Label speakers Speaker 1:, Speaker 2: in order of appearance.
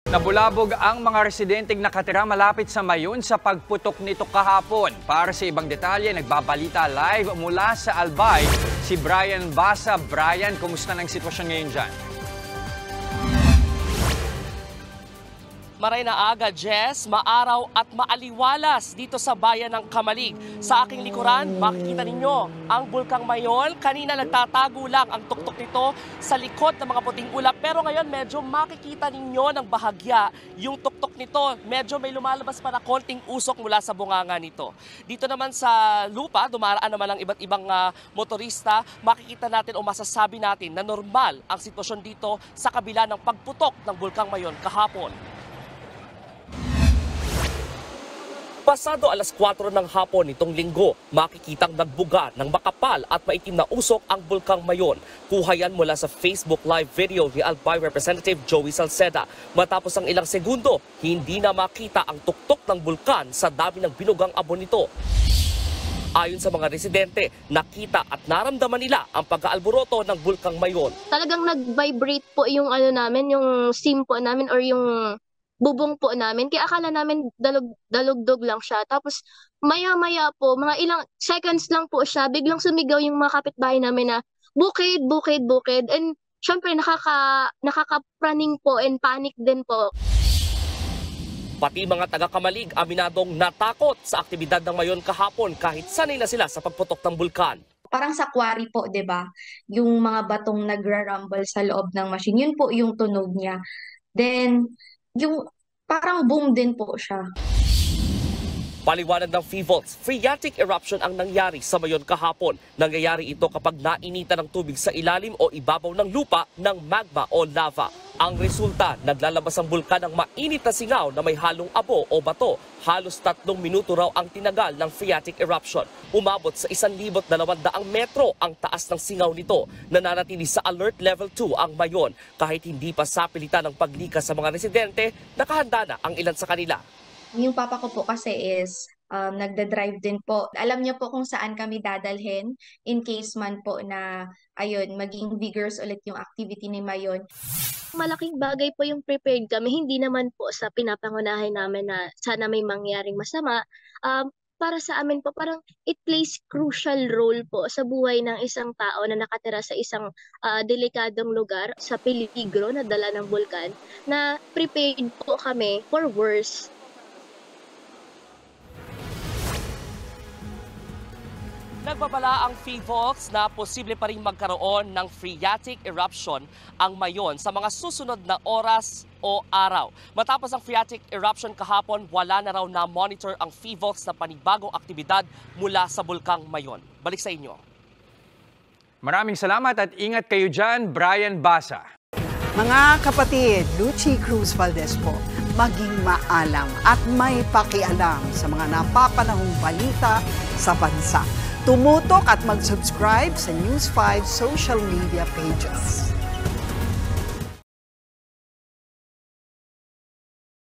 Speaker 1: Nabulabog ang mga residenteng nakatira malapit sa Mayon sa pagputok nito kahapon. Para sa ibang detalye, nagbabalita live mula sa Albay si Brian Basa. Brian, kumusta ng sitwasyon ngayon dyan?
Speaker 2: Maray na aga, Jess, maaraw at maaliwalas dito sa bayan ng Kamalig. Sa aking likuran, makikita ninyo ang Bulkang Mayon. Kanina nagtatago lang ang tuktok nito sa likod ng mga puting ulap. Pero ngayon medyo makikita ninyo ng bahagya yung tuktok nito. Medyo may lumalabas pa na konting usok mula sa bunganga nito. Dito naman sa lupa, dumaraan naman ang iba't ibang motorista. Makikita natin o masasabi natin na normal ang sitwasyon dito sa kabila ng pagputok ng Bulkang Mayon kahapon. Pasado alas 4 ng hapon nitong linggo, makikitang nagbuga ng makapal at maitim na usok ang Bulkang Mayon. Kuha yan mula sa Facebook live video ni Albay Representative Joey Salceda. Matapos ang ilang segundo, hindi na makita ang tuktok ng bulkan sa dami ng binugang abon nito. Ayon sa mga residente, nakita at naramdaman nila ang pag-aalboroto ng Bulkang Mayon.
Speaker 3: Talagang nag-vibrate po yung namin, yung SIM po namin or yung bubong po namin. Kaya akala namin dalugdog lang siya. Tapos maya-maya po, mga ilang seconds lang po siya, biglang sumigaw yung mga kapitbahay namin na bukid, bukid, bukid. And syempre nakaka-praning po and panic din po.
Speaker 2: Pati mga taga-Kamalig aminadong natakot sa aktibidad ng Mayon kahapon kahit sanay na sila sa pagputok ng bulkan.
Speaker 4: Parang sa quarry po, 'di ba? Yung mga batong nagra-rumble sa loob ng machine, yun po yung tunog niya. Then yung parang boom din po siya.
Speaker 2: Paliwanag ng PHIVOLTS, phreatic eruption ang nangyari sa Mayon kahapon. Nangyayari ito kapag nainitan ng tubig sa ilalim o ibabaw ng lupa ng magma o lava. Ang resulta, naglalabas ang bulkan ng mainit na singaw na may halong abo o bato. Halos 3 minuto raw ang tinagal ng phreatic eruption. Umabot sa 1,200 metro ang taas ng singaw nito. Nananatili sa alert level 2 ang Mayon. Kahit hindi pa sapilitan ng paglikas sa mga residente, nakahanda na ang ilan sa kanila.
Speaker 4: Yung papa ko po kasi is nagda-drive din po. Alam niya po kung saan kami dadalhin in case man po na ayun, maging vigorous ulit yung activity ni Mayon.
Speaker 3: Malaking bagay po yung prepared kami. Hindi naman po sa pinapangunahin namin na sana may mangyaring masama. Para sa amin po, parang it plays crucial role po sa buhay ng isang tao na nakatira sa isang delikadong lugar sa peligro na dala ng bulkan, na prepared po kami for worse.
Speaker 2: Nagbabala ang PHIVOLTS na posible pa rin magkaroon ng phreatic eruption ang Mayon sa mga susunod na oras o araw. Matapos ang phreatic eruption kahapon, wala na raw na-monitor ang PHIVOLTS na panibagong aktibidad mula sa Bulkang Mayon. Balik sa inyo.
Speaker 1: Maraming salamat at ingat kayo dyan, Brian Basa.
Speaker 5: Mga kapatid, Lucy Cruz Valdez po, maging maalam at may pakialam sa mga napapanahong balita sa bansa. Tumutok at mag-subscribe sa News 5 social media pages.